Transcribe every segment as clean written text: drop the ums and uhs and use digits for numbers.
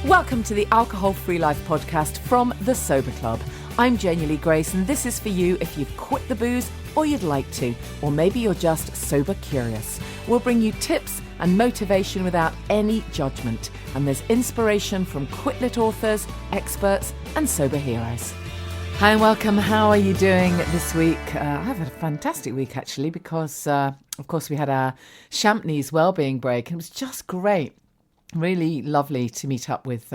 Welcome to the Alcohol Free Life podcast from The Sober Club. I'm Janey Grace, and this is for you if you've quit the booze or you'd like to, or maybe you're just sober curious. We'll bring you tips and motivation without any judgment, and there's inspiration from quit-lit authors, experts, and sober heroes. Hi and welcome. How are you doing this week? I've had a fantastic week actually because, of course, we had our Champneys Wellbeing break, and it was just great. Really lovely to meet up with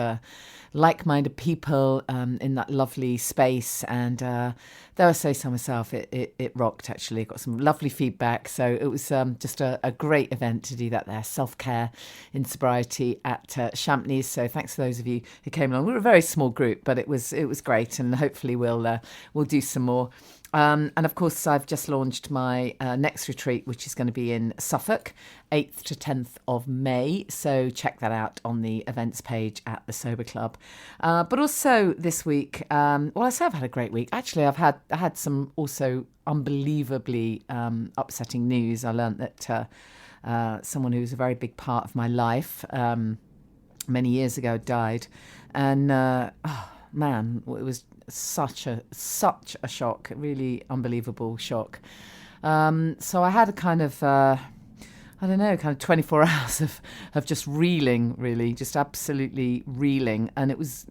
like-minded people in that lovely space, and though I say so myself, it rocked actually. Got some lovely feedback, so it was just a great event to do that there, self-care in sobriety at Champneys. So thanks to those of you who came along. We were a very small group, but it was great, and hopefully we'll do some more. And of course, I've just launched my next retreat, which is going to be in Suffolk, 8th to 10th of May. So check that out on the events page at the Sober Club. But also this week, I say I've had a great week. Actually, I had some also unbelievably upsetting news. I learned that someone who's a very big part of my life many years ago died. And man, it was such a shock, a really unbelievable shock. So I had a kind of 24 hours of just reeling, really, just absolutely reeling. And it was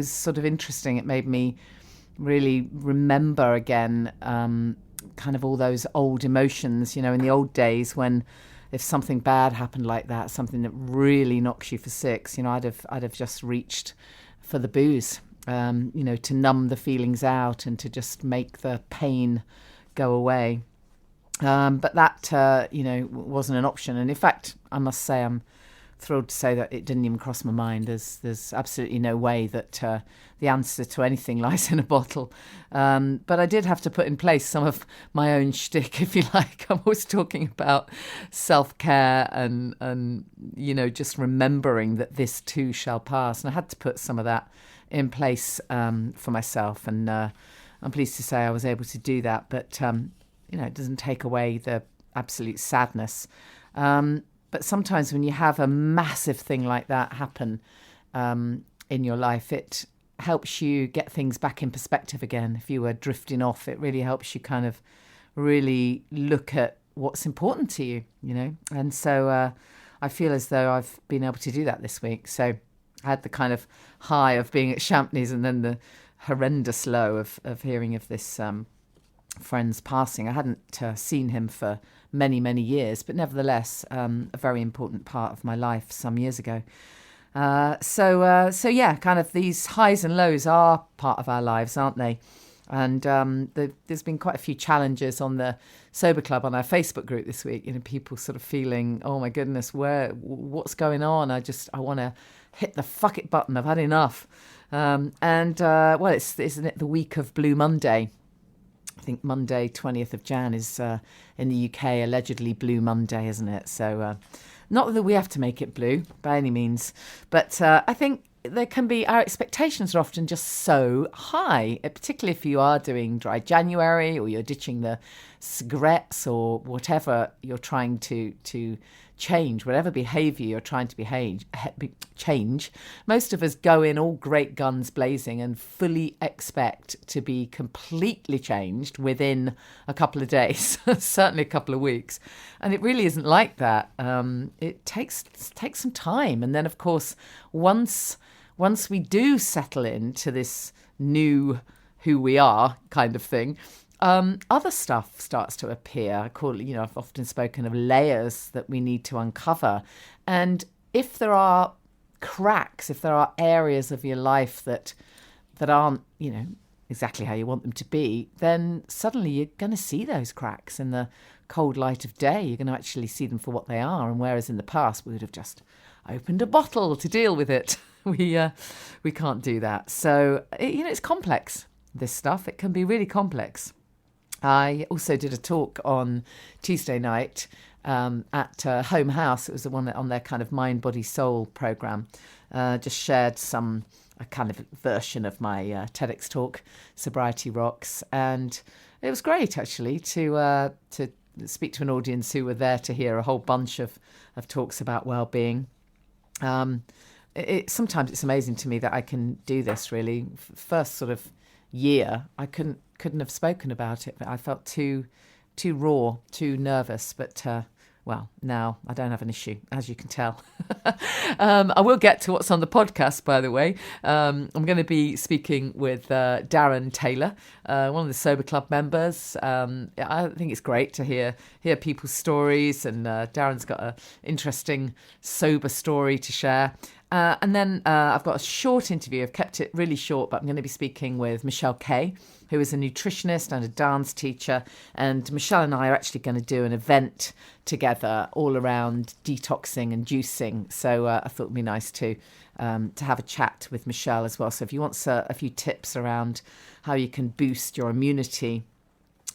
sort of interesting. It made me really remember again kind of all those old emotions, you know, in the old days when if something bad happened like that, something that really knocks you for six, you know, I'd have just reached for the booze. To numb the feelings out and to just make the pain go away. But that, wasn't an option. And in fact, I must say I'm thrilled to say that it didn't even cross my mind. There's absolutely no way that the answer to anything lies in a bottle. But I did have to put in place some of my own shtick, if you like. I'm always talking about self-care and just remembering that this too shall pass. And I had to put some of that in place for myself, and I'm pleased to say I was able to do that. But it doesn't take away the absolute sadness. But sometimes when you have a massive thing like that happen in your life, it helps you get things back in perspective again. If you were drifting off, it really helps you kind of really look at what's important to you, you know. And so I feel as though I've been able to do that this week. So I had the kind of high of being at Champneys and then the horrendous low of hearing of this friend's passing. I hadn't seen him for many, many years, but nevertheless, a very important part of my life some years ago. So kind of these highs and lows are part of our lives, aren't they? And there's been quite a few challenges on the Sober Club on our Facebook group this week. You know, people sort of feeling, oh my goodness, what's going on? I want to hit the fuck it button. I've had enough. Isn't it the week of Blue Monday? I think Monday, 20th of Jan is in the UK allegedly Blue Monday, isn't it? So not that we have to make it blue by any means, but I think there can be, our expectations are often just so high, particularly if you are doing dry January or you're ditching the cigarettes or whatever you're trying to change, whatever behaviour you're trying to change. Most of us go in all great guns blazing and fully expect to be completely changed within a couple of days, certainly a couple of weeks. And it really isn't like that. It takes some time. And then, of course, once we do settle into this new who we are kind of thing, other stuff starts to appear. I've often spoken of layers that we need to uncover. And if there are cracks, if there are areas of your life that aren't, exactly how you want them to be, then suddenly you're going to see those cracks in the cold light of day. You're going to actually see them for what they are. And whereas in the past we would have just opened a bottle to deal with it, we can't do that. So, it's complex, this stuff. It can be really complex. I also did a talk on Tuesday night at Home House. It was the one on their kind of Mind, Body, Soul program. Just shared a kind of version of my TEDx talk, Sobriety Rocks. And it was great, actually, to speak to an audience who were there to hear a whole bunch of talks about well-being. sometimes it's amazing to me that I can do this. Really, first sort of year, I couldn't have spoken about it, but I felt too raw, too nervous. But well, now I don't have an issue, as you can tell. I will get to what's on the podcast, by the way. I'm going to be speaking with Darren Taylor, one of the Sober Club members. I think it's great to hear people's stories, and Darren's got an interesting sober story to share. And then I've got a short interview. I've kept it really short, but I'm going to be speaking with Michele Kaye, who is a nutritionist and a dance teacher. And Michele and I are actually going to do an event together all around detoxing and juicing. So I thought it would be nice to have a chat with Michele as well. So if you want a few tips around how you can boost your immunity,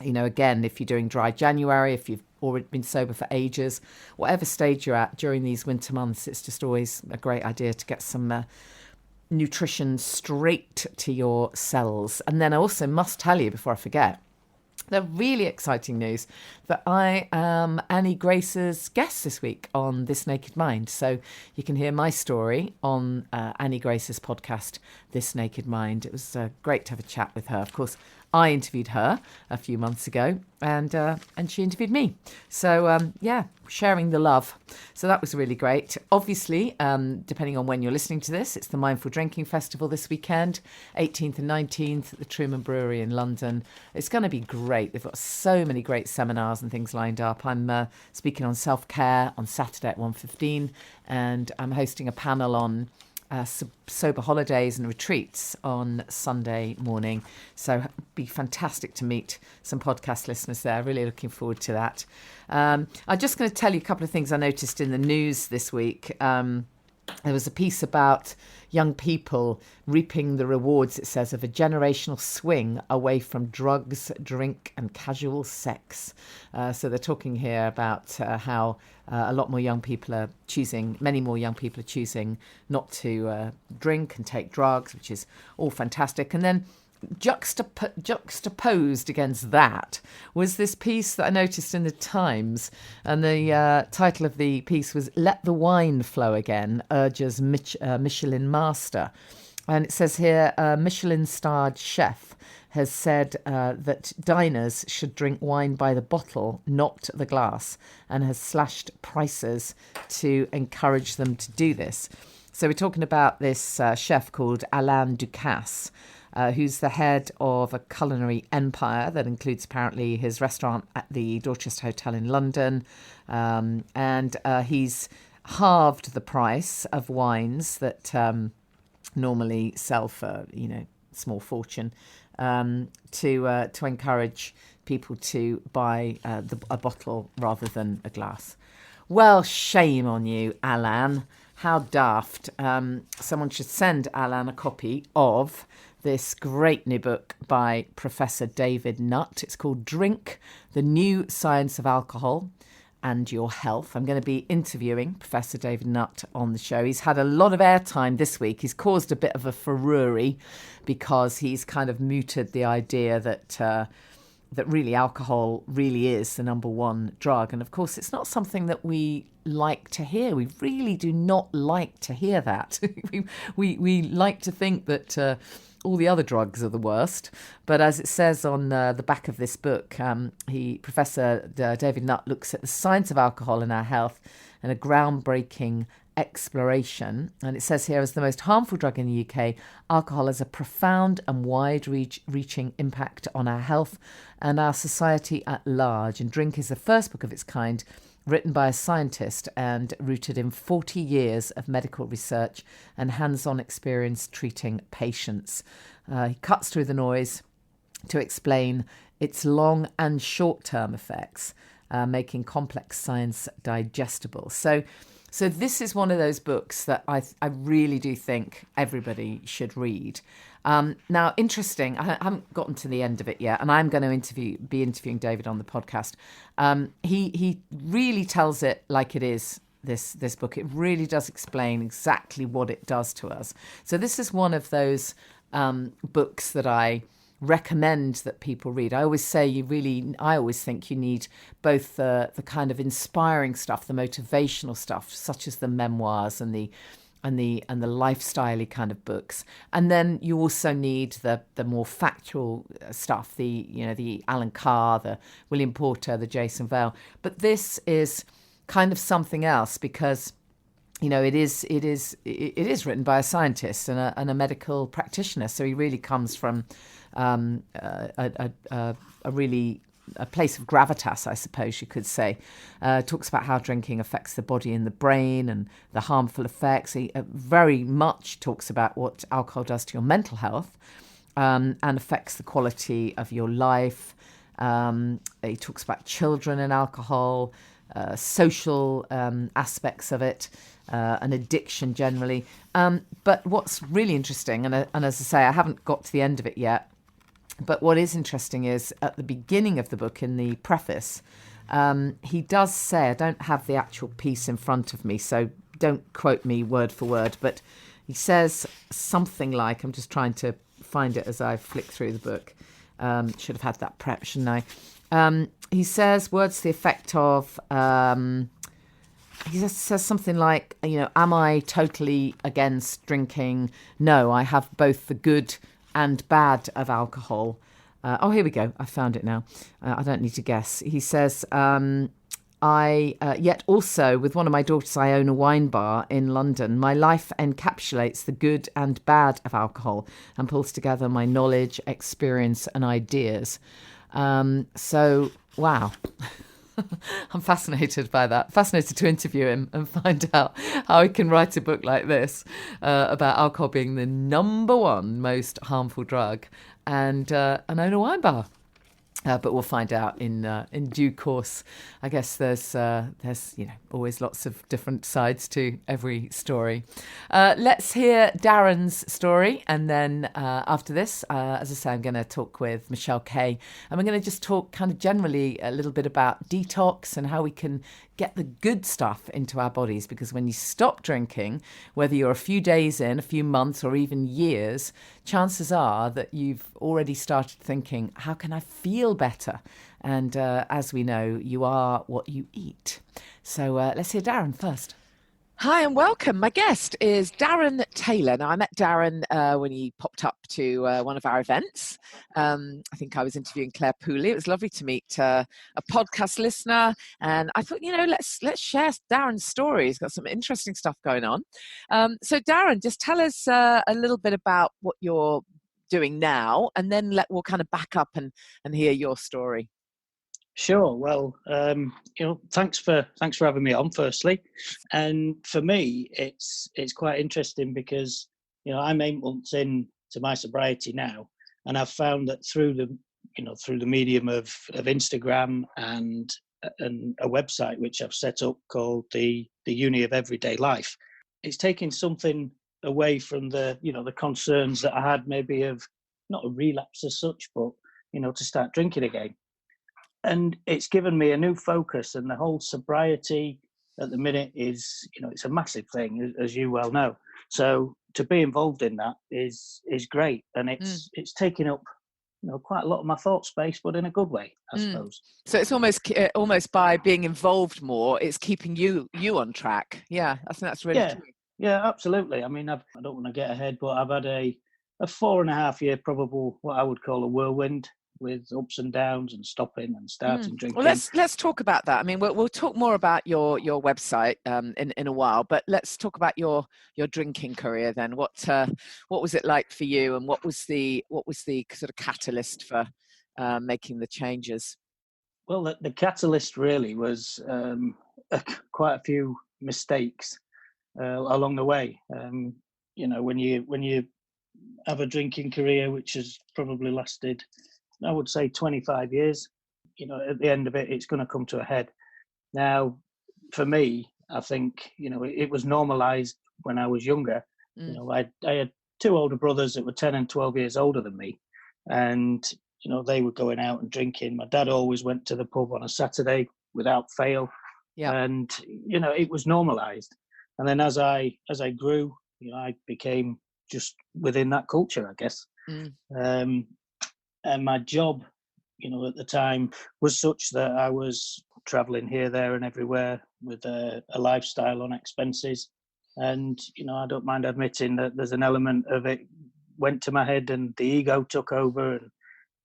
again, if you're doing dry January, if you've already been sober for ages, whatever stage you're at during these winter months, it's just always a great idea to get some nutrition straight to your cells. And then I also must tell you before I forget, the really exciting news that I am Annie Grace's guest this week on This Naked Mind. So you can hear my story on Annie Grace's podcast, This Naked Mind. It was great to have a chat with her. Of course, I interviewed her a few months ago, and she interviewed me. So, sharing the love. So that was really great. Obviously, depending on when you're listening to this, it's the Mindful Drinking Festival this weekend, 18th and 19th at the Truman Brewery in London. It's going to be great. They've got so many great seminars and things lined up. I'm speaking on self-care on Saturday at 1:15, and I'm hosting a panel on sober holidays and retreats on Sunday morning. So it'd be fantastic to meet some podcast listeners there. Really looking forward to that. I'm just going to tell you a couple of things I noticed in the news this week. There was a piece about young people reaping the rewards, it says, of a generational swing away from drugs, drink and casual sex. So they're talking here about how a lot more young people are choosing, many more young people are choosing not to drink and take drugs, which is all fantastic. And then juxtaposed against that was this piece that I noticed in the Times, and the title of the piece was "Let the Wine Flow Again," urges Michelin master. And it says here, Michelin-starred chef has said that diners should drink wine by the bottle, not the glass, and has slashed prices to encourage them to do this. So we're talking about this chef called Alain Ducasse, who's the head of a culinary empire that includes apparently his restaurant at the Dorchester Hotel in London. And he's halved the price of wines that normally sell for, small fortune, to encourage people to buy a bottle rather than a glass. Well, shame on you, Alain. How daft. Someone should send Alain a copy of this great new book by Professor David Nutt. It's called Drink, the New Science of Alcohol and Your Health. I'm going to be interviewing Professor David Nutt on the show. He's had a lot of airtime this week. He's caused a bit of a furore because he's kind of mooted the idea that really alcohol really is the number one drug. And of course, it's not something that we like to hear. We really do not like to hear that. we like to think that all the other drugs are the worst. But as it says on the back of this book, Professor David Nutt looks at the science of alcohol and our health in a groundbreaking exploration. And it says here, as the most harmful drug in the UK, alcohol has a profound and wide-reaching impact on our health and our society at large. And Drink is the first book of its kind, written by a scientist and rooted in 40 years of medical research and hands-on experience treating patients. He cuts through the noise to explain its long and short-term effects, making complex science digestible. So this is one of those books that I really do think everybody should read. Now, interesting, I haven't gotten to the end of it yet, and I'm going to be interviewing David on the podcast. He really tells it like it is, this book. It really does explain exactly what it does to us. So this is one of those books that I recommend that people read. I always think you need both the kind of inspiring stuff, the motivational stuff, such as the memoirs and the and the lifestyle-y kind of books. And then you also need the more factual stuff, the Alan Carr, the William Porter, the Jason Vale. But this is kind of something else, because it is written by a scientist and a medical practitioner. So he really comes from a place of gravitas, I suppose you could say. Talks about how drinking affects the body and the brain and the harmful effects. He very much talks about what alcohol does to your mental health and affects the quality of your life. He talks about children and alcohol, social aspects of it, and addiction generally. But what's really interesting, and as I say, I haven't got to the end of it yet, but what is interesting is at the beginning of the book, in the preface, he does say, I don't have the actual piece in front of me, so don't quote me word for word, but he says something like, I'm just trying to find it as I flick through the book. Should have had that prep, shouldn't I? He says words to the effect of, he says something like, am I totally against drinking? No, I have both the good and bad of alcohol. Here we go. I found it now. I don't need to guess. He says, yet also with one of my daughters, I own a wine bar in London. My life encapsulates the good and bad of alcohol and pulls together my knowledge, experience and ideas. So, wow. I'm fascinated by that. Fascinated to interview him and find out how he can write a book like this about alcohol being the number one most harmful drug and own a wine bar. But we'll find out in due course. I guess there's always lots of different sides to every story. Let's hear Darren's story, and then after this, as I say, I'm going to talk with Michele Kaye, and we're going to just talk kind of generally a little bit about detox and how we can get the good stuff into our bodies, because when you stop drinking, whether you're a few days in, a few months or even years, chances are that you've already started thinking, how can I feel better? And as we know, you are what you eat. So let's hear Darren first. Hi and welcome. My guest is Darren Taylor. Now, I met Darren when he popped up to one of our events. I think I was interviewing Claire Pooley. It was lovely to meet a podcast listener. And I thought, let's share Darren's story. He's got some interesting stuff going on. So Darren, just tell us a little bit about what you're doing now, and then we'll kind of back up and hear your story. Sure. Well, thanks for having me on, firstly. And for me, it's quite interesting because I'm 8 months into my sobriety now, and I've found that through the medium of Instagram and a website which I've set up called the Uni of Everyday Life, it's taking something away from the concerns that I had, maybe of not a relapse as such, but to start drinking again. And it's given me a new focus, and the whole sobriety at the minute is, it's a massive thing, as you well know. So to be involved in that is great, and it's taking up, quite a lot of my thought space, but in a good way, I suppose. So it's almost by being involved more, it's keeping you on track. Yeah, I think that's really true. Yeah, absolutely. I mean, I don't want to get ahead, but I've had a 4.5 year probable, what I would call a whirlwind, with ups and downs and stopping and starting drinking. Well, let's talk about that. I mean, we'll talk more about your website in a while, but let's talk about your drinking career then. What was it like for you, and what was the sort of catalyst for making the changes? Well, the catalyst really was quite a few mistakes along the way. When you have a drinking career which has probably lasted, I would say, 25 years, at the end of it, it's going to come to a head. Now, for me, I think, it was normalized when I was younger. I had 2 older brothers that were 10 and 12 years older than me. And, they were going out and drinking. My dad always went to the pub on a Saturday without fail. Yeah. And, it was normalized. And then as I grew, I became just within that culture, I guess. And my job, at the time was such that I was traveling here, there and everywhere with a lifestyle on expenses. And, I don't mind admitting that there's an element of it went to my head and the ego took over and,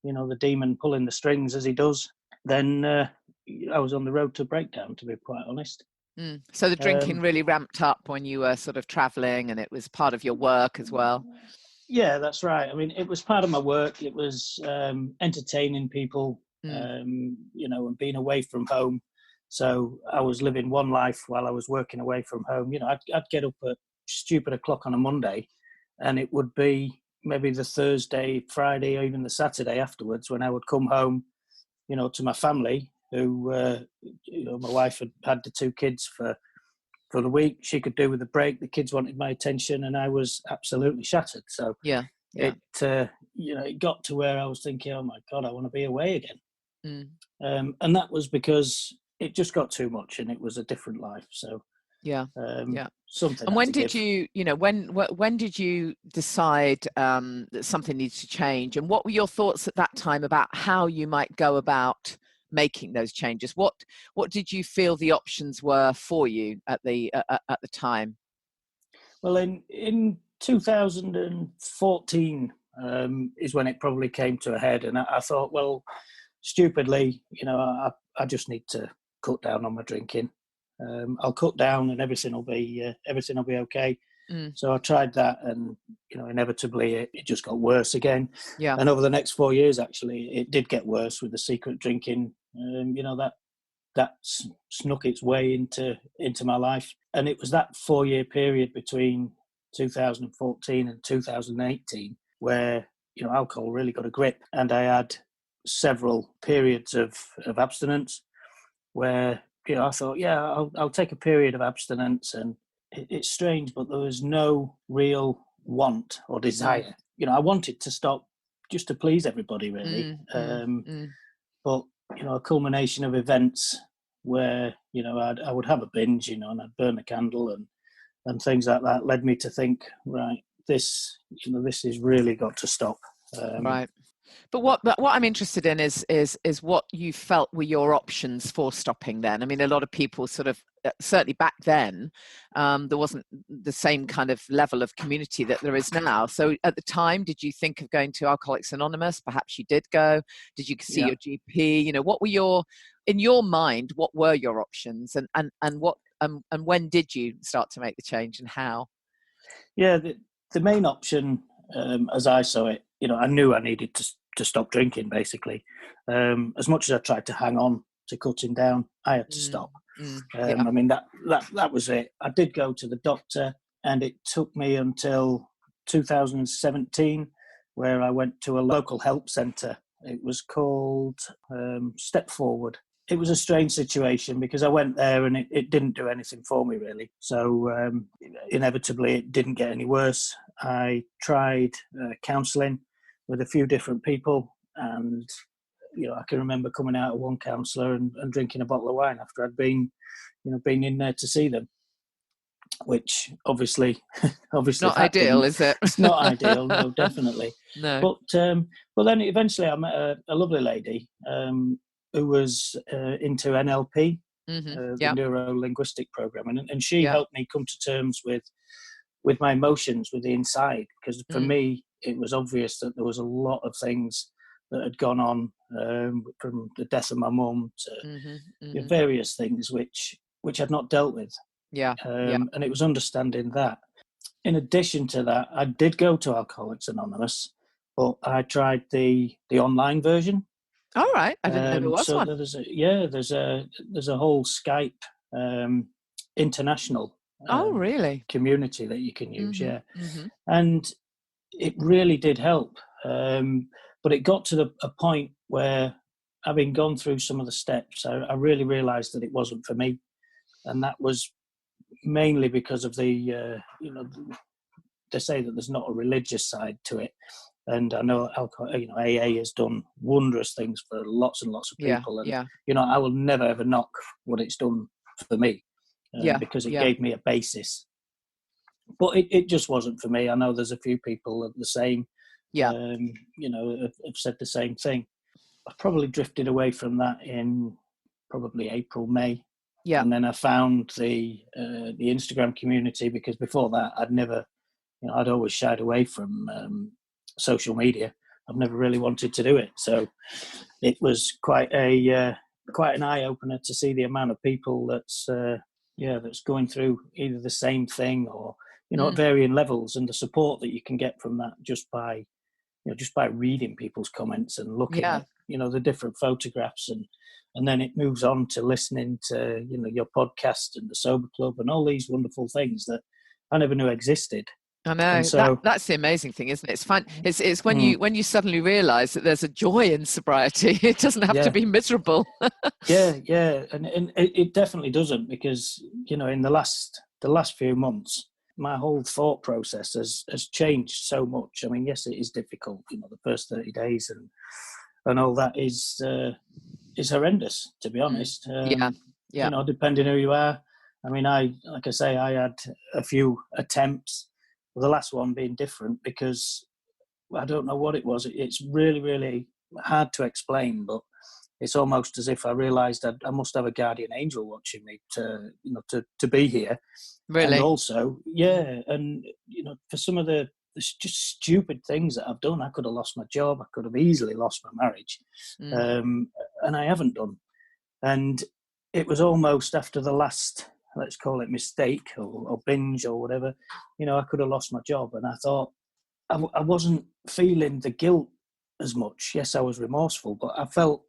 the demon pulling the strings as he does. Then I was on the road to breakdown, to be quite honest. So the drinking really ramped up when you were sort of traveling, and it was part of your work as well. Yeah, that's right. I mean, it was part of my work. It was entertaining people, and being away from home. So I was living one life while I was working away from home. I'd get up at stupid o'clock on a Monday, and it would be maybe the Thursday, Friday, or even the Saturday afterwards when I would come home, to my family, who, my wife had the 2 kids for the week. She could do with a break. The kids wanted my attention, and I was absolutely shattered. So it got to where I was thinking, oh my God, I want to be away again. And that was because it just got too much, and it was a different life. So something. And when did you, when did you decide that something needs to change? And what were your thoughts at that time about how you might go about making those changes? What did you feel the options were for you at the time? Well, in 2014 is when it probably came to a head, and I thought, well, stupidly, I just need to cut down on my drinking. I'll cut down, and everything will be okay. So I tried that, and inevitably it just got worse again. Yeah. And over the next 4 years, actually, it did get worse with the secret drinking. That snuck its way into my life, and it was that 4-year period between 2014 and 2018 where alcohol really got a grip, and I had several periods of abstinence where I thought, I'll take a period of abstinence, and it's strange, but there was no real want or desire. I wanted to stop just to please everybody, really. But a culmination of events where I would have a binge, and I'd burn a candle and things like that led me to think, right, this has really got to stop. Right. But what I'm interested in is what you felt were your options for stopping then. I mean, a lot of people sort of, certainly back then, there wasn't the same kind of level of community that there is now. So at the time, did you think of going to Alcoholics Anonymous? Perhaps you did go. Did you see your GP? What were in your mind, what were your options, and what and when did you start to make the change, and how? Yeah, the main option, as I saw it, I knew I needed to stop drinking, basically. As much as I tried to hang on to cutting down, I had to stop. I mean, that was it. I did go to the doctor, and it took me until 2017 where I went to a local help centre. It was called Step Forward. It was a strange situation because I went there and it didn't do anything for me, really. So inevitably it didn't get any worse. I tried counselling with a few different people, and I can remember coming out of one counsellor and drinking a bottle of wine after I'd been in there to see them, which obviously not ideal, is it? It's not ideal, no, definitely. No. But then eventually I met a lovely lady who was into NLP, the neuro-linguistic programming, and she helped me come to terms with my emotions, with the inside, because for me it was obvious that there was a lot of things that had gone on, from the death of my mum to various things which I'd not dealt with. And it was understanding that. In addition to that, I did go to Alcoholics Anonymous, but I tried the online version. All right, I didn't know there was one. There's a whole Skype international community that you can use, and it really did help. But it got to a point where, having gone through some of the steps, I really realised that it wasn't for me, and that was mainly because of the they say that there's not a religious side to it, and I know AA has done wondrous things for lots and lots of people, and I will never ever knock what it's done for me, because it gave me a basis, but it just wasn't for me. I know there's a few people of the same, have said the same thing. I probably drifted away from that in probably April, May Yeah. And then I found the Instagram community, because before that I'd never, I'd always shied away from social media. I've never really wanted to do it. So it was quite an eye opener to see the amount of people that's going through either the same thing or at varying levels, and the support that you can get from that just by reading people's comments and looking at the different photographs, and then it moves on to listening to your podcast and the Sober Club and all these wonderful things that I never knew existed. I know. And so that's the amazing thing, isn't it? It's fun. It's when you suddenly realise that there's a joy in sobriety. It doesn't have to be miserable. yeah, and it definitely doesn't, because in the last few months, my whole thought process has changed so much. I mean, yes, it is difficult. The first 30 days and all that is horrendous, to be honest. Depending who you are. I mean, I had a few attempts. The last one being different because I don't know what it was. It's really, really hard to explain, but it's almost as if I realised I must have a guardian angel watching me to be here. Really? And also, and for some of the just stupid things that I've done, I could have lost my job. I could have easily lost my marriage, and I haven't done. And it was almost after the last, let's call it mistake or binge or whatever, I could have lost my job. And I thought I wasn't feeling the guilt as much. Yes, I was remorseful, but I felt,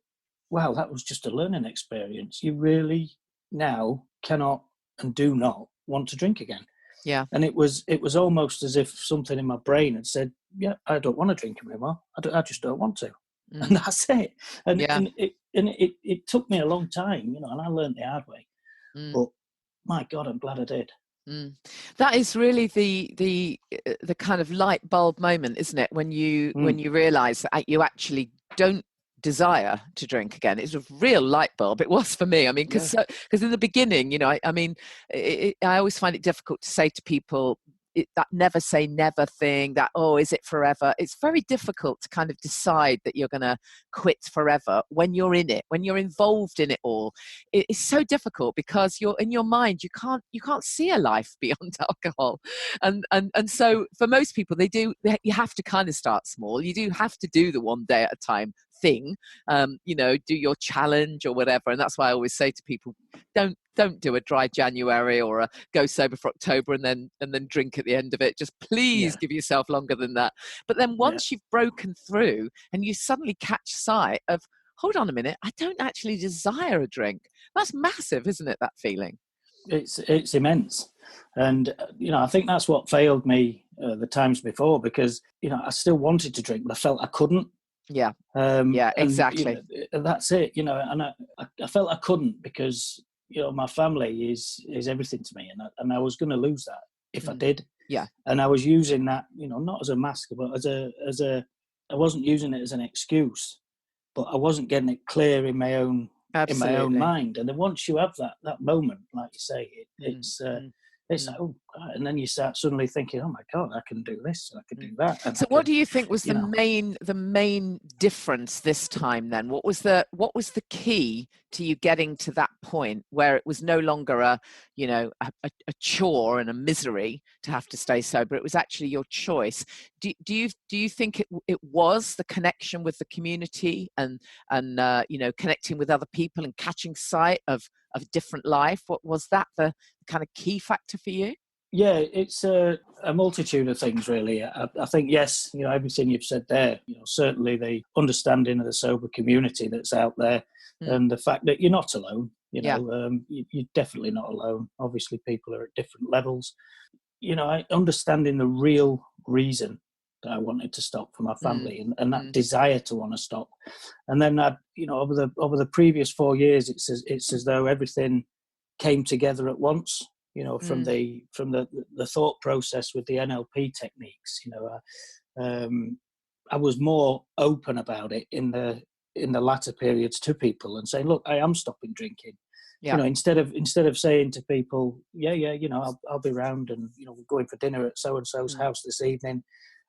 wow, that was just a learning experience. You really now cannot and do not want to drink again. Yeah. And it was almost as if something in my brain had said, yeah, I don't want to drink anymore. I just don't want to. And that's it. And it took me a long time, and I learned the hard way. But my God, I'm glad I did. That is really the kind of light bulb moment, isn't it? When you realise that you actually don't desire to drink again. It's a real light bulb. It was for me. I mean, because in the beginning, I always find it difficult to say to people that never say never thing, that, oh, is it forever? It's very difficult to kind of decide that you're going to quit forever when you're in it, when you're involved in it all. It's so difficult because you're in your mind, you can't see a life beyond alcohol. And so for most people, you have to kind of start small. You do have to do the one day at a time thing, do your challenge or whatever. And that's why I always say to people, don't do a dry January or a go sober for October and then drink at the end of it. Just please give yourself longer than that. But then once you've broken through and you suddenly catch sight of, hold on a minute, I don't actually desire a drink. That's massive, isn't it, that feeling? It's immense. And, I think that's what failed me the times before, because, I still wanted to drink, but I felt I couldn't. Yeah. Exactly. And, that's it, and I felt I couldn't because, my family is everything to me, and I was going to lose that if I did. Yeah. And I was using that, not as a mask, but I wasn't using it as an excuse, but I wasn't getting it clear in my own mind. And then once you have that moment, like you say, it's like, oh God. And then you start suddenly thinking, oh my God, I can do this and I can do that. And so what do you think was the main difference this time then? What was the key to you getting to that point where it was no longer a chore and a misery to have to stay sober? It was actually your choice. Do you think it was the connection with the community and connecting with other people and catching sight of different life? What was that the kind of key factor for you? Yeah, it's a multitude of things, really. I think, yes, everything you've said there, certainly the understanding of the sober community that's out there and the fact that you're not alone, you're definitely not alone. Obviously, people are at different levels. Understanding the real reason that I wanted to stop for my family and that desire to want to stop. And then, over the previous 4 years, it's as though everything came together at once. From the thought process with the NLP techniques, I was more open about it in the latter periods to people and saying, look, I am stopping drinking. Yeah. Instead of saying to people, I'll be round and we're going for dinner at so and so's house this evening,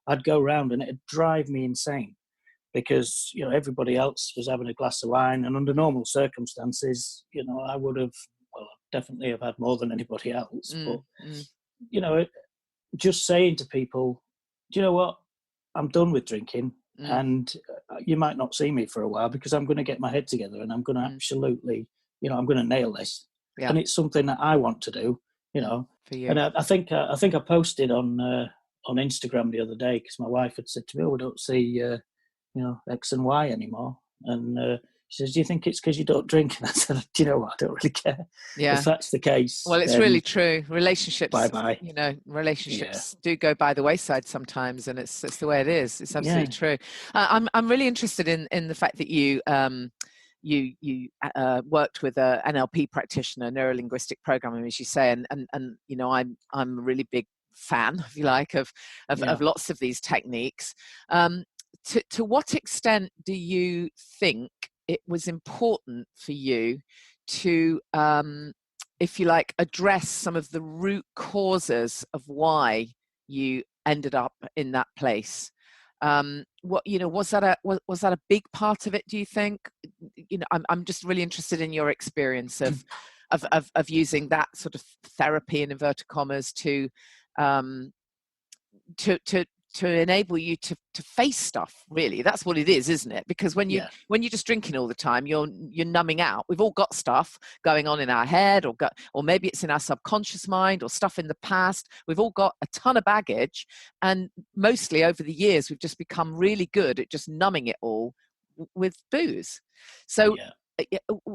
I'd go round and it'd drive me insane because everybody else was having a glass of wine, and under normal circumstances, I would have well, I definitely have had more than anybody else. But, Mm. you know, just saying to people, do you know what? I'm done with drinking, and you might not see me for a while because I'm going to get my head together and I'm going to absolutely, I'm going to nail this. Yeah. And it's something that I want to do, for you. And I think I posted on Instagram the other day because my wife had said to me, "Oh, we don't see X and Y anymore," and she says, "Do you think it's because you don't drink?" And I said, "Do you know what? I don't really care. Yeah. If that's the case, Well, it's really true. Relationships, bye-bye. Relationships do go by the wayside sometimes, and it's the way it is. It's absolutely true. I'm really interested in the fact that you worked with a NLP practitioner, neuro-linguistic programming, as you say, and I'm a really big fan, if you like, of lots of these techniques. To what extent do you think it was important for you to, if you like, address some of the root causes of why you ended up in that place? Was that a big part of it, do you think? I'm just really interested in your experience of using that sort of therapy in inverted commas to enable you to face stuff. Really, that's what it is, isn't it? Because when you're just drinking all the time, you're numbing out. We've all got stuff going on in our head, or maybe it's in our subconscious mind, or stuff in the past. We've all got a ton of baggage, and mostly over the years we've just become really good at just numbing it all with booze. So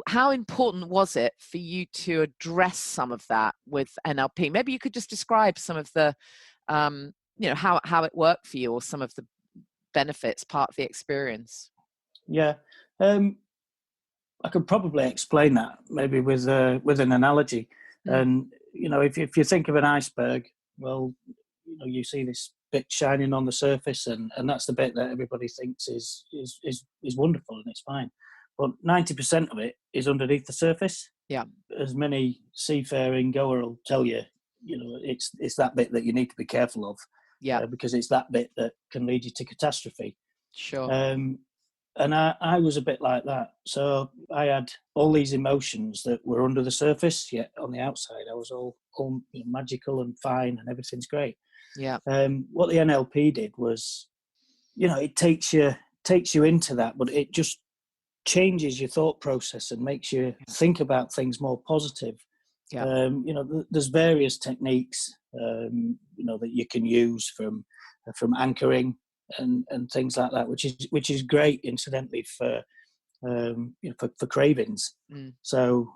how important was it for you to address some of that with NLP? Maybe you could just describe some of the how it worked for you, or some of the benefits, part of the experience. I could probably explain that maybe with an analogy. And if you think of an iceberg, well, you see this bit shining on the surface, and that's the bit that everybody thinks is wonderful and it's fine, but 90% of it is underneath the surface. As many seafaring goer will tell you, it's that bit that you need to be careful of. Because it's that bit that can lead you to catastrophe. Sure. And I was a bit like that. So I had all these emotions that were under the surface, yet on the outside I was all magical and fine and everything's great. What the NLP did was, it takes you into that, but it just changes your thought process and makes you think about things more positive. There's various techniques that you can use from anchoring and things like that, which is great, incidentally, for cravings. So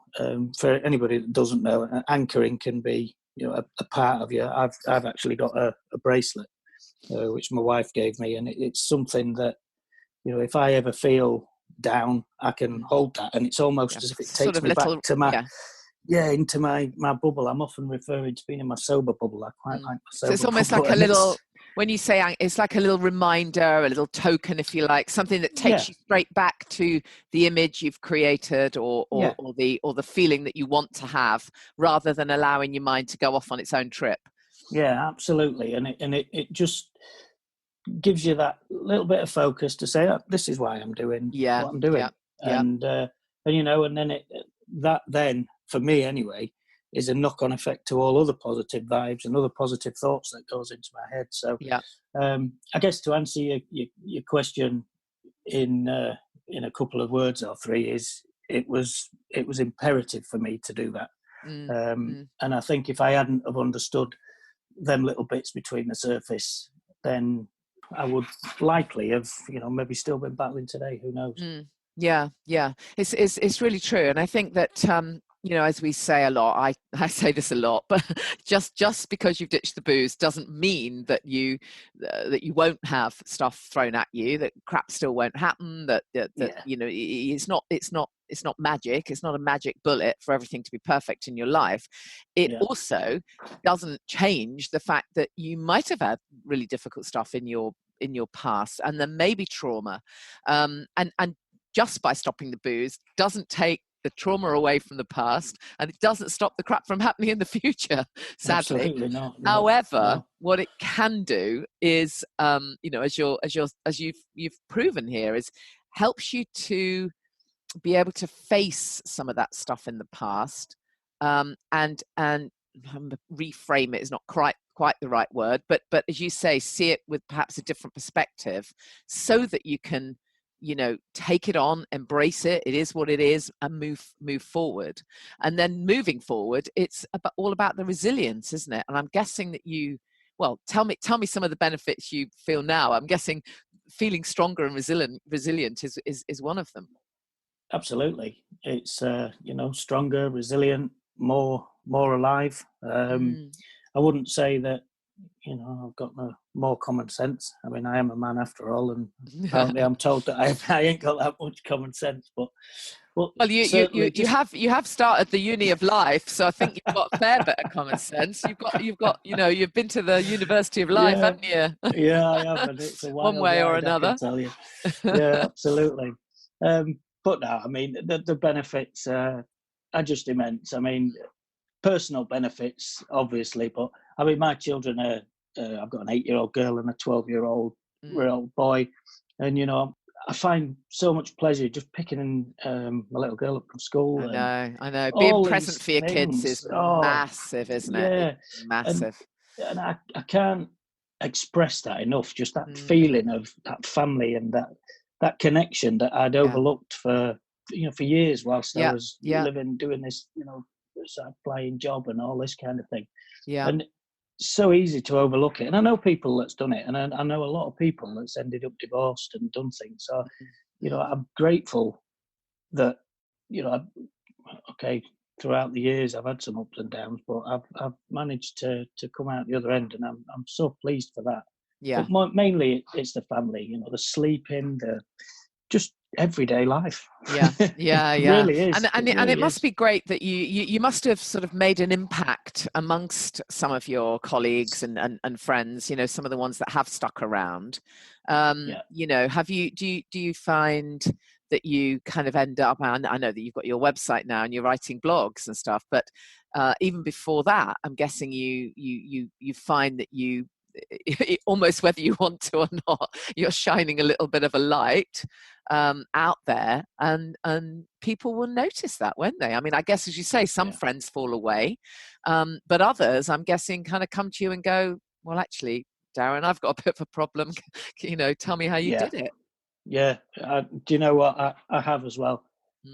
for anybody that doesn't know, anchoring can be a part of you. I've actually got a bracelet which my wife gave me, and it's something that if I ever feel down, I can hold that, and it's almost as if it takes me back to my into my bubble. I'm often referring to being in my sober bubble. I quite like my sober So it's almost bubble, like a little, when you say it's like a little reminder, a little token, if you like, something that takes you straight back to the image you've created, or the feeling that you want to have, rather than allowing your mind to go off on its own trip. Yeah, absolutely. And it just gives you that little bit of focus to say, this is why I'm doing what I'm doing. And then that then, for me anyway, is a knock-on effect to all other positive vibes and other positive thoughts that goes into my head. So I guess to answer your question in a couple of words or three, is it was imperative for me to do that. And I think if I hadn't have understood them little bits between the surface, then I would likely have, maybe still been battling today. Who knows? Yeah. It's really true, and I think that as we say a lot, I say this a lot, but just because you've ditched the booze doesn't mean that you won't have stuff thrown at you, that crap still won't happen, that it's not magic. It's not a magic bullet for everything to be perfect in your life. It also doesn't change the fact that you might have had really difficult stuff in your past, and there may be trauma, and just by stopping the booze doesn't take the trauma away from the past, and it doesn't stop the crap from happening in the future, sadly. Absolutely not. However, what it can do is, as you've proven here, is helps you to be able to face some of that stuff in the past, and reframe it is not quite the right word, but as you say, see it with perhaps a different perspective, so that you can, take it on, embrace it. It is what it is, and move forward. And then moving forward, it's all about the resilience, isn't it? And I'm guessing that tell me some of the benefits you feel now. I'm guessing feeling stronger and resilient is one of them. Absolutely. It's, stronger, resilient, more alive. I wouldn't say that, I've got more common sense. I mean, I am a man after all, and apparently I'm told that I ain't got that much common sense. But well, you have started the uni of life, so I think you've got a fair bit of common sense. You've got you've been to the University of Life, haven't you? Yeah, I have, and it's a wild one way ride, or another. I can tell you. Yeah, absolutely. But no, I mean, the benefits are just immense. I mean, personal benefits, obviously, but I mean, my children are, I've got an 8-year-old girl and a 12-year-old boy, and, I find so much pleasure just picking my little girl up from school. I know. Being present for your kids is massive, isn't it? Yeah. It's massive. And I can't express that enough, just that feeling of that family and that connection that I'd overlooked for years whilst I was living, doing this, flying job and all this kind of thing. Yeah. And so easy to overlook it. And I know people that's done it, and I know a lot of people that's ended up divorced and done things. So, I'm grateful that, throughout the years I've had some ups and downs, but I've managed to come out the other end, and I'm so pleased for that. Yeah. But mainly it's the family, the sleeping, just everyday life. Yeah. It really is. And it must be great that you must have sort of made an impact amongst some of your colleagues and friends, some of the ones that have stuck around. Do you find that you kind of end up, and I know that you've got your website now and you're writing blogs and stuff, but even before that, I'm guessing you find that you almost, whether you want to or not, you're shining a little bit of a light out there, and people will notice that, won't they? I mean, I guess, as you say, some friends fall away, but others, I'm guessing, kind of come to you and go, well, actually, Darren, I've got a bit of a problem. Tell me how you did it. Yeah. Do you know what I have as well?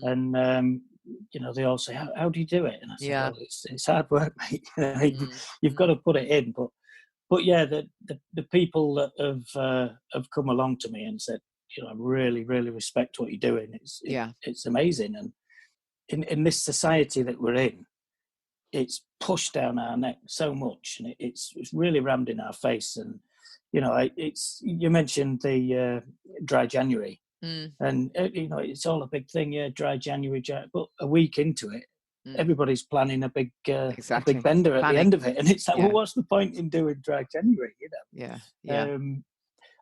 And they all say, how do you do it? And I say, well, it's hard work, mate. You've got to put it in. But yeah, the people that have come along to me and said, I really, really respect what you're doing. It's amazing. And in this society that we're in, it's pushed down our neck so much, and it's really rammed in our face. And you mentioned the dry January, and it's all a big thing. Yeah, dry January, but a week into it, everybody's planning a big bender at the end of it, and it's like, well, what's the point in doing dry January?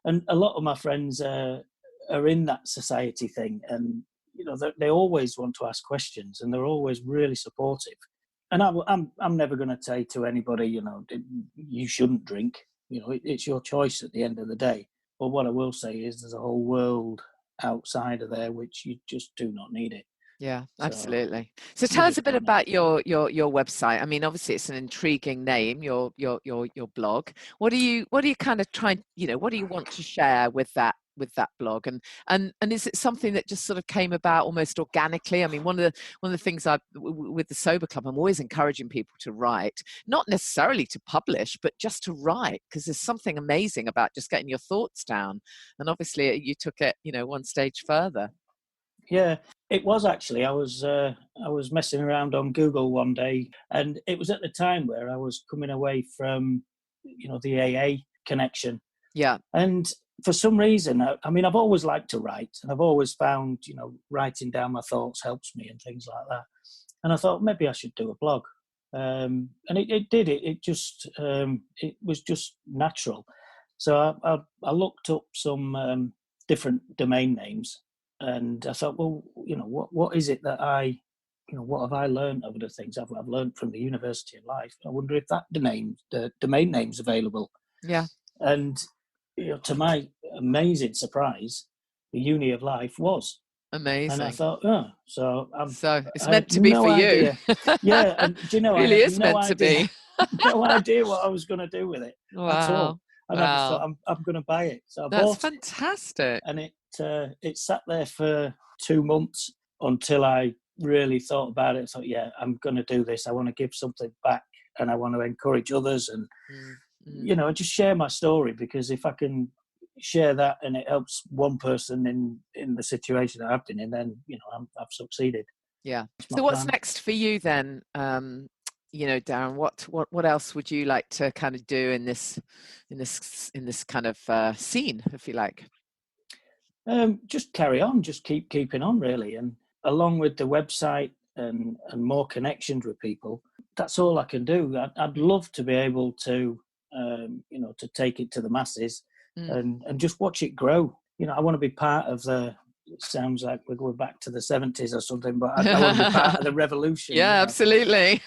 And a lot of my friends are in that society thing, and they always want to ask questions, and they're always really supportive. And I'm never going to say to anybody, you shouldn't drink. It's your choice at the end of the day. But what I will say is, there's a whole world outside of there which you just do not need it. Yeah, absolutely. So tell us a bit about your website. I mean, obviously it's an intriguing name, your blog. What do you kind of try, what do you want to share with that blog? And is it something that just sort of came about almost organically? I mean, one of the things with the Sober Club, I'm always encouraging people to write, not necessarily to publish, but just to write, because there's something amazing about just getting your thoughts down. And obviously you took it, one stage further. Yeah, it was actually. I was messing around on Google one day, and it was at the time where I was coming away from, the AA connection. Yeah. And for some reason, I mean, I've always liked to write, and I've always found, writing down my thoughts helps me and things like that. And I thought maybe I should do a blog. And it did. It just, it was just natural. So I looked up some different domain names. And I thought, well, what is it that what have I learned over the things I've learned from the University of Life? I wonder if the domain name's available. Yeah. And, to my amazing surprise, the Uni of Life was. Amazing. And I thought, oh, so it's I meant had to be no for idea. you. Yeah, and do you know, Really I had is no meant to idea, be. no idea what I was going to do with it at all. Wow. And I just thought, I'm going to buy it. So I That's bought it, fantastic. and it sat there for 2 months until I really thought about it. I thought, yeah, I'm going to do this. I want to give something back, and I want to encourage others, and just share my story, because if I can share that and it helps one person in the situation that I've been in, then I've succeeded. Yeah. So what's next for you then? Darren, what else would you like to kind of do in this kind of scene, if you like? Just carry on, just keeping on, really, and along with the website and more connections with people. That's all I can do. I'd love to be able to to take it to the masses and just watch it grow. I want to be part of it sounds like we're going back to the 70s or something, but I want to be part of the revolution. Yeah, absolutely.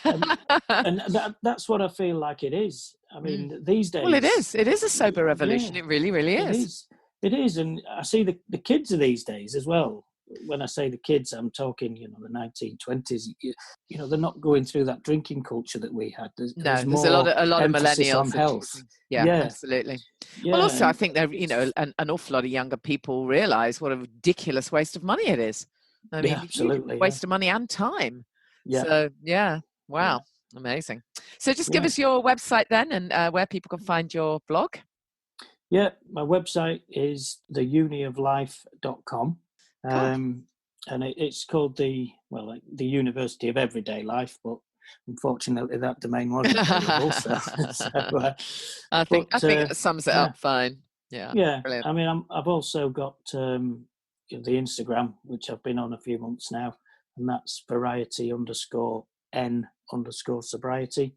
and that's what I feel like it is. I mean, these days... Well, it is. It is a sober revolution. Yeah, it really, really is. It is. And I see the kids of these days as well. When I say the kids, I'm talking, the 1920s. They're not going through that drinking culture that we had. There's a lot of millennials on health. Yeah, absolutely. Yeah. Well, also, I think there, an awful lot of younger people realise what a ridiculous waste of money it is. I mean, absolutely, waste of money and time. Yeah. So, wow, amazing. So, just give us your website then, and where people can find your blog. Yeah, my website is theunioflife.com. And it's called the University of Everyday Life, but unfortunately that domain wasn't available. I think that sums it up fine. Yeah. Brilliant. I mean, I've also got the Instagram, which I've been on a few months now, and that's variety_n_sobriety.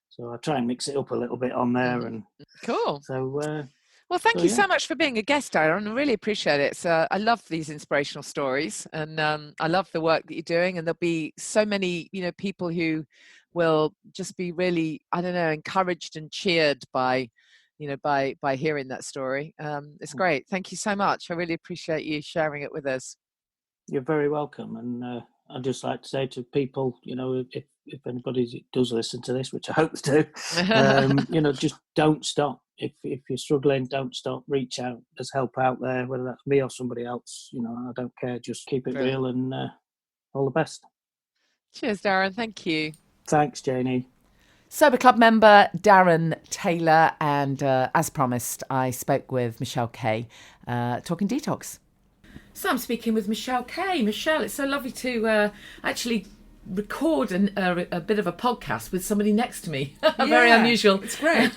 So I try and mix it up a little bit on there, and cool. So. Well, thank you so much for being a guest, Darren. I really appreciate it. I love these inspirational stories, and I love the work that you're doing. And there'll be so many, people who will just be really, encouraged and cheered by hearing that story. It's great. Thank you so much. I really appreciate you sharing it with us. You're very welcome. And I'd just like to say to people, if anybody does listen to this, which I hope they do, just don't stop. If you're struggling, don't stop. Reach out. There's help out there, whether that's me or somebody else. I don't care. Just keep it real, and all the best. Cheers, Darren. Thank you. Thanks, Janey. Sober Club member Darren Taylor, and as promised, I spoke with Michele Kaye, talking detox. So I'm speaking with Michele Kaye. Michele, it's so lovely to actually record a bit of a podcast with somebody next to me. Very unusual. It's great.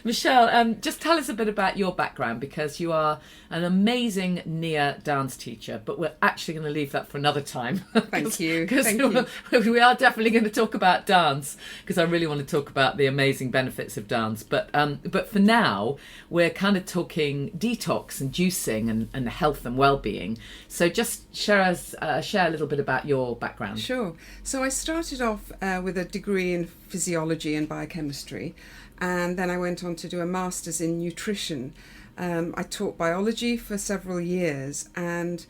Michele, just tell us a bit about your background, because you are an amazing Nia dance teacher, but we're actually going to leave that for another time. Thank you. We are definitely going to talk about dance, because I really want to talk about the amazing benefits of dance. But for now, we're kind of talking detox and juicing and health and well-being. So just share a little bit about your background. Sure. So I started off with a degree in physiology and biochemistry, and then I went on to do a master's in nutrition. I taught biology for several years, and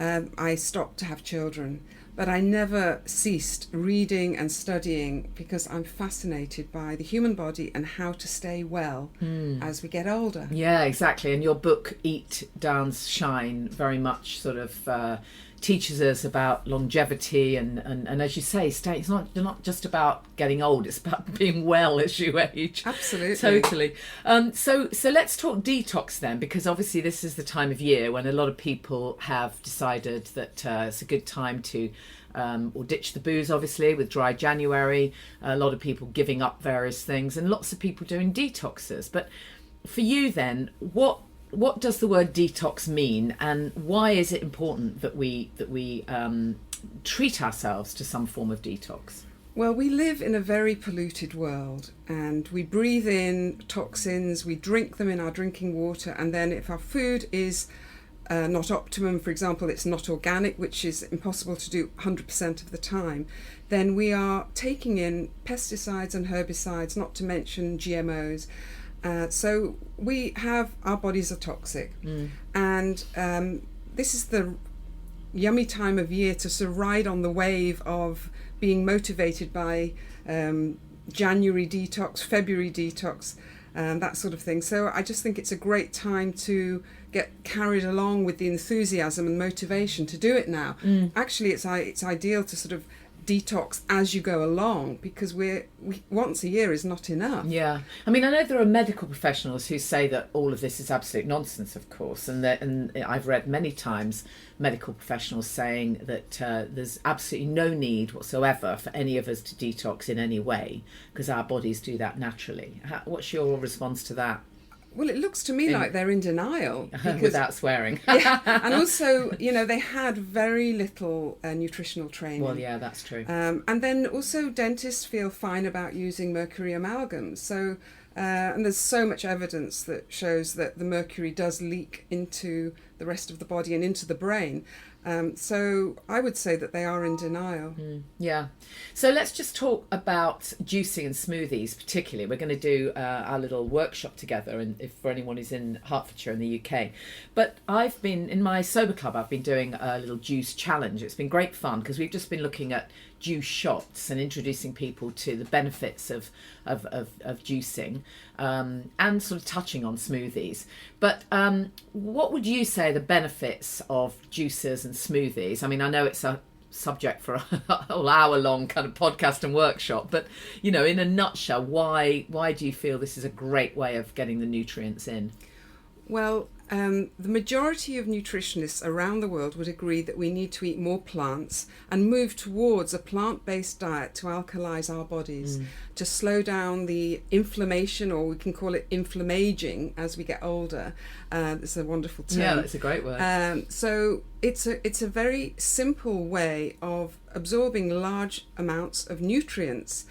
I stopped to have children. But I never ceased reading and studying, because I'm fascinated by the human body and how to stay well as we get older. Yeah, exactly. And your book, Eat, Dance, Shine, very much sort of teaches us about longevity and as you say, it's not just about getting old, it's about being well as you age. Absolutely. Totally. So let's talk detox then, because obviously this is the time of year when a lot of people have decided that it's a good time to or ditch the booze, obviously, with dry January, a lot of people giving up various things and lots of people doing detoxes. But for you then, what does the word detox mean, and why is it important that we treat ourselves to some form of detox? Well, we live in a very polluted world, and we breathe in toxins, we drink them in our drinking water, and then if our food is not optimum, for example, it's not organic, which is impossible to do 100% of the time, then we are taking in pesticides and herbicides, not to mention GMOs. So our bodies are toxic, and this is the yummy time of year to sort of ride on the wave of being motivated by January detox, February detox, that sort of thing. So I just think it's a great time to get carried along with the enthusiasm and motivation to do it now. Actually, it's ideal to sort of detox as you go along, because we once a year is not enough. Yeah, I mean, I know there are medical professionals who say that all of this is absolute nonsense, of course, and I've read many times medical professionals saying that there's absolutely no need whatsoever for any of us to detox in any way, because our bodies do that naturally. What's your response to that? Well, it looks to me like they're in denial. Without swearing. Yeah, and also, they had very little nutritional training. Well, yeah, that's true. And then also dentists feel fine about using mercury amalgams. So, and there's so much evidence that shows that the mercury does leak into the rest of the body and into the brain. So I would say that they are in denial. Yeah. So let's just talk about juicing and smoothies particularly. We're going to do our little workshop together, and if for anyone who's in Hertfordshire in the UK. But I've been, in my sober club, I've been doing a little juice challenge. It's been great fun because we've just been looking at juice shots and introducing people to the benefits of juicing, and sort of touching on smoothies. But what would you say are the benefits of juicers and smoothies? I mean, I know it's a subject for a whole hour-long kind of podcast and workshop, but in a nutshell, why do you feel this is a great way of getting the nutrients in? Well, the majority of nutritionists around the world would agree that we need to eat more plants and move towards a plant-based diet to alkalize our bodies, to slow down the inflammation, or we can call it inflammaging as we get older. It's a wonderful term. Yeah, that's a great word. So it's a very simple way of absorbing large amounts of nutrients.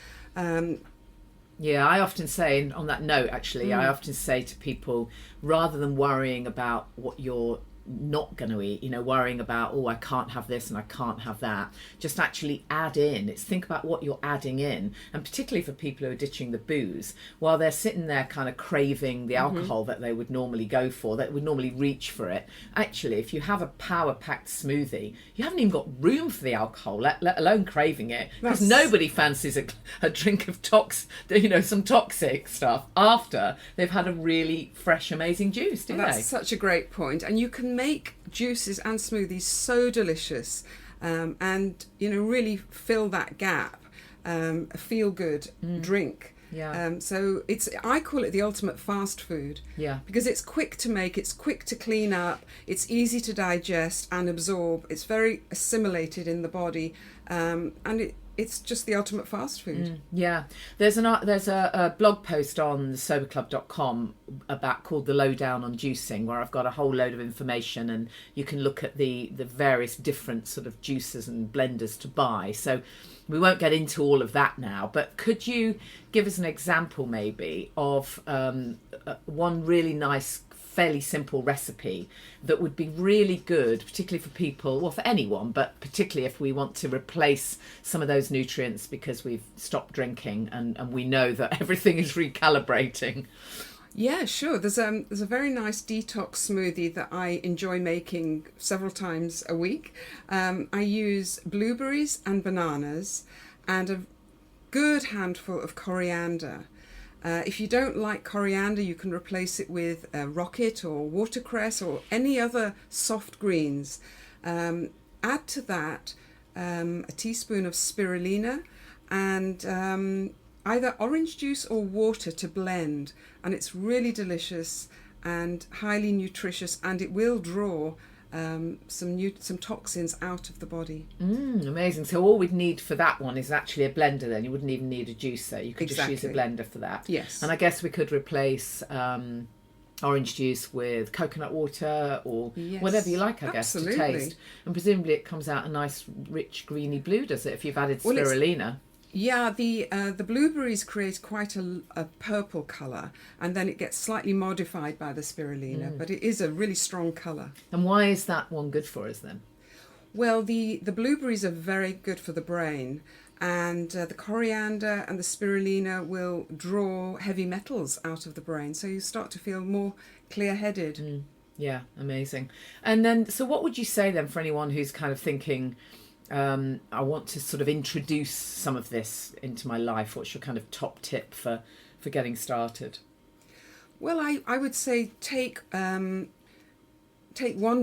Yeah, I often say, on that note, actually, I often say to people, rather than worrying about what you're not going to eat, worrying about, I can't have this and I can't have that, just actually add in. Think about what you're adding in, and particularly for people who are ditching the booze, while they're sitting there kind of craving the alcohol that they would normally go for, that would normally reach for it. Actually, if you have a power-packed smoothie, you haven't even got room for the alcohol, let alone craving it, because nobody fancies a drink of some toxic stuff after they've had a really fresh, amazing juice, do they? That's such a great point. And you can make juices and smoothies so delicious, and really fill that gap, a feel-good drink. Yeah. So I call it the ultimate fast food. Yeah. Because it's quick to make, it's quick to clean up, it's easy to digest and absorb, it's very assimilated in the body, and it's just the ultimate fast food. Yeah, there's a blog post on soberclub.com called The Lowdown on Juicing, where I've got a whole load of information, and you can look at the various different sort of juicers and blenders to buy. So we won't get into all of that now, but could you give us an example maybe of one really nice, fairly simple recipe that would be really good, particularly for people, well, for anyone, but particularly if we want to replace some of those nutrients because we've stopped drinking and we know that everything is recalibrating? Yeah, sure. There's a very nice detox smoothie that I enjoy making several times a week. I use blueberries and bananas and a good handful of coriander. If you don't like coriander, you can replace it with rocket or watercress or any other soft greens. Add to that a teaspoon of spirulina and either orange juice or water to blend, and it's really delicious and highly nutritious, and it will draw some toxins out of the body. Amazing. So all we'd need for that one is actually a blender then. You wouldn't even need a juicer. You could just use a blender for that. Yes. And I guess we could replace orange juice with coconut water or whatever you like, I guess, to taste. And presumably it comes out a nice, rich, greeny blue, does it, if you've added spirulina? Yeah, the blueberries create quite a purple colour, and then it gets slightly modified by the spirulina, but it is a really strong colour. And why is that one good for us then? Well, the blueberries are very good for the brain, and the coriander and the spirulina will draw heavy metals out of the brain, so you start to feel more clear-headed. Yeah, amazing. And then, so what would you say then for anyone who's kind of thinking, I want to sort of introduce some of this into my life? What's your kind of top tip for getting started? Well, I would say take one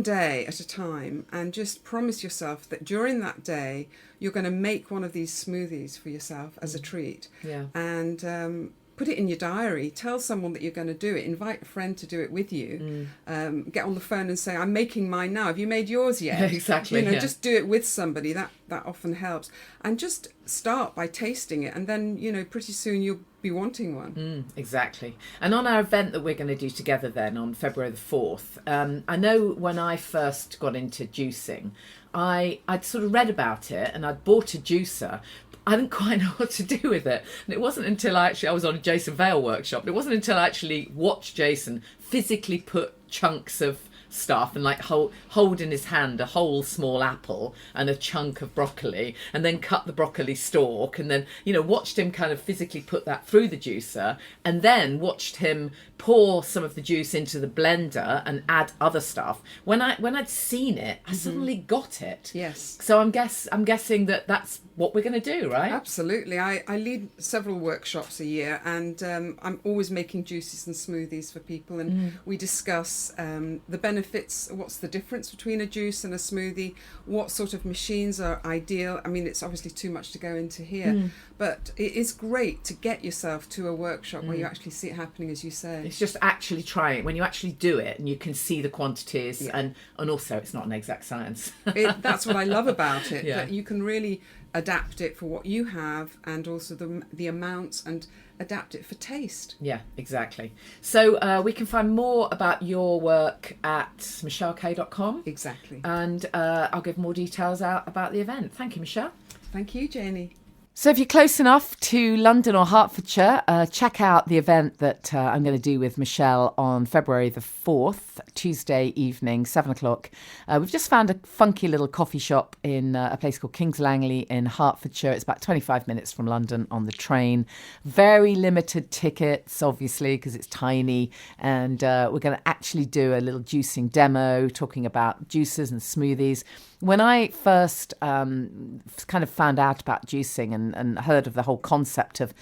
day at a time and just promise yourself that during that day you're going to make one of these smoothies for yourself as a treat. Yeah. And put it in your diary. Tell someone that you're going to do it. Invite a friend to do it with you. Get on the phone and say, I'm making mine now. Have you made yours yet? Exactly. Just do it with somebody. That often helps. And just start by tasting it. And then, pretty soon you'll be wanting one. Exactly. And on our event that we're going to do together then on February the 4th, I know when I first got into juicing, I'd sort of read about it and I'd bought a juicer. I didn't quite know what to do with it. And it wasn't until I was on a Jason Vale workshop, it wasn't until I actually watched Jason physically put chunks of stuff and like hold in his hand a whole small apple and a chunk of broccoli, and then cut the broccoli stalk, and then watched him kind of physically put that through the juicer, and then watched him pour some of the juice into the blender and add other stuff. When I'd seen it, I suddenly got it. Yes. So I'm guessing that's what we're going to do, right? Absolutely. I lead several workshops a year, and I'm always making juices and smoothies for people, and we discuss the benefits. What's the difference between a juice and a smoothie? What sort of machines are ideal? I mean, it's obviously too much to go into here, but it is great to get yourself to a workshop where you actually see it happening, as you say. It's just actually trying it. When you actually do it and you can see the quantities, and also it's not an exact science. That's what I love about it, Yeah. that you can really adapt it for what you have, and also the amounts, and adapt it for taste. Yeah, exactly. So we can find more about your work at michellekaye.com. Exactly. And I'll give more details out about the event. Thank you, Michelle. Thank you, Janey. So if you're close enough to London or Hertfordshire, check out the event that I'm going to do with Michelle on February the 4th, Tuesday evening, 7 o'clock. We've just found a funky little coffee shop in a place called Kings Langley in Hertfordshire. It's about 25 minutes from London on the train. Very limited tickets, obviously, because it's tiny. And we're going to actually do a little juicing demo, talking about juices and smoothies. When I first kind of found out about juicing and heard of the whole concept of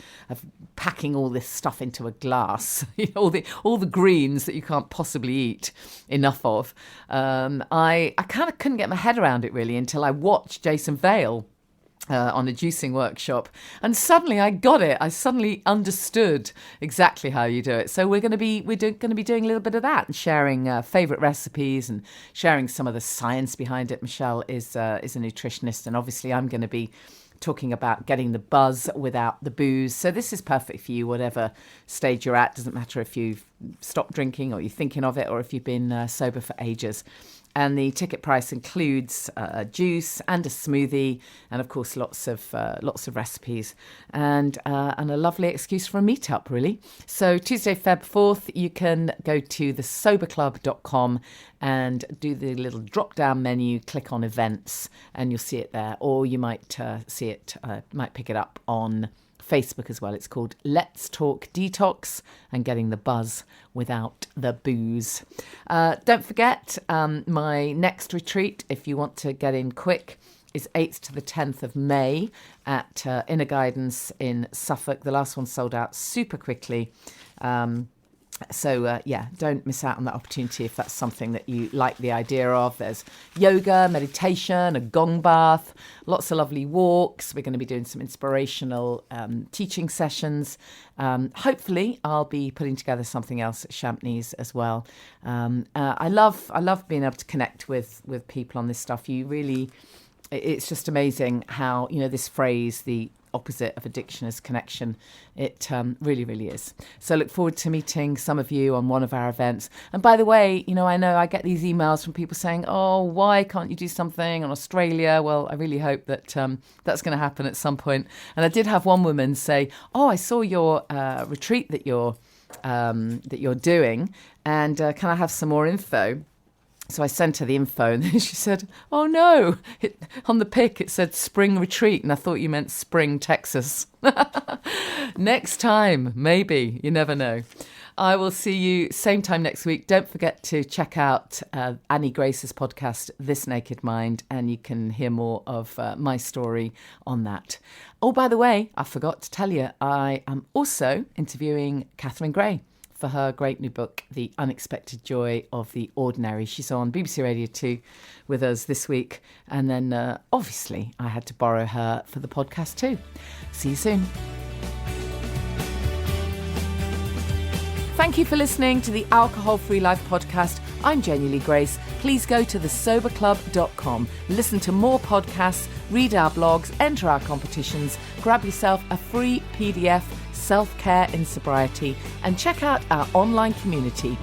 packing all this stuff into a glass, all the greens that you can't possibly eat enough of, I kind of couldn't get my head around it really until I watched Jason Vale on a juicing workshop, and suddenly I got it. I suddenly understood exactly how you do it. So we're going to be doing a little bit of that and sharing favourite recipes and sharing some of the science behind it. Michelle is a nutritionist, and obviously I'm going to be talking about getting the buzz without the booze. So this is perfect for you, whatever stage you're at. Doesn't matter if you've stopped drinking or you're thinking of it, or if you've been sober for ages. And the ticket price includes a juice and a smoothie, and of course lots of recipes, and a lovely excuse for a meetup, really. So Tuesday, Feb 4th, you can go to thesoberclub.com and do the little drop-down menu, click on events, and you'll see it there. Or you might might pick it up on Facebook as well. It's called Let's Talk Detox and Getting the Buzz Without the Booze. Don't forget, my next retreat, if you want to get in quick, is 8th to the 10th of May at Inner Guidance in Suffolk. The last one sold out super quickly. So don't miss out on that opportunity if that's something that you like the idea of. There's yoga, meditation, a gong bath, lots of lovely walks. We're going to be doing some inspirational teaching sessions. Hopefully I'll be putting together something else at Champneys as well. I love being able to connect with people on this stuff. It's just amazing how, this phrase, the opposite of addiction is connection. It really, really is. So look forward to meeting some of you on one of our events. And by the way, I know I get these emails from people saying, oh, why can't you do something on Australia? Well, I really hope that that's going to happen at some point. And I did have one woman say, oh, I saw your retreat that you're doing, and can I have some more info? So I sent her the info, and then she said, oh no, on the pic it said spring retreat, and I thought you meant Spring, Texas. Next time, maybe, you never know. I will see you same time next week. Don't forget to check out Annie Grace's podcast, This Naked Mind, and you can hear more of my story on that. Oh, by the way, I forgot to tell you, I am also interviewing Catherine Gray for her great new book, The Unexpected Joy of the Ordinary. She's on BBC Radio 2 with us this week. And then, obviously, I had to borrow her for the podcast too. See you soon. Thank you for listening to the Alcohol Free Life podcast. I'm Janey Lee Grace. Please go to thesoberclub.com. Listen to more podcasts, read our blogs, enter our competitions, grab yourself a free PDF, Self-Care in Sobriety, and check out our online community,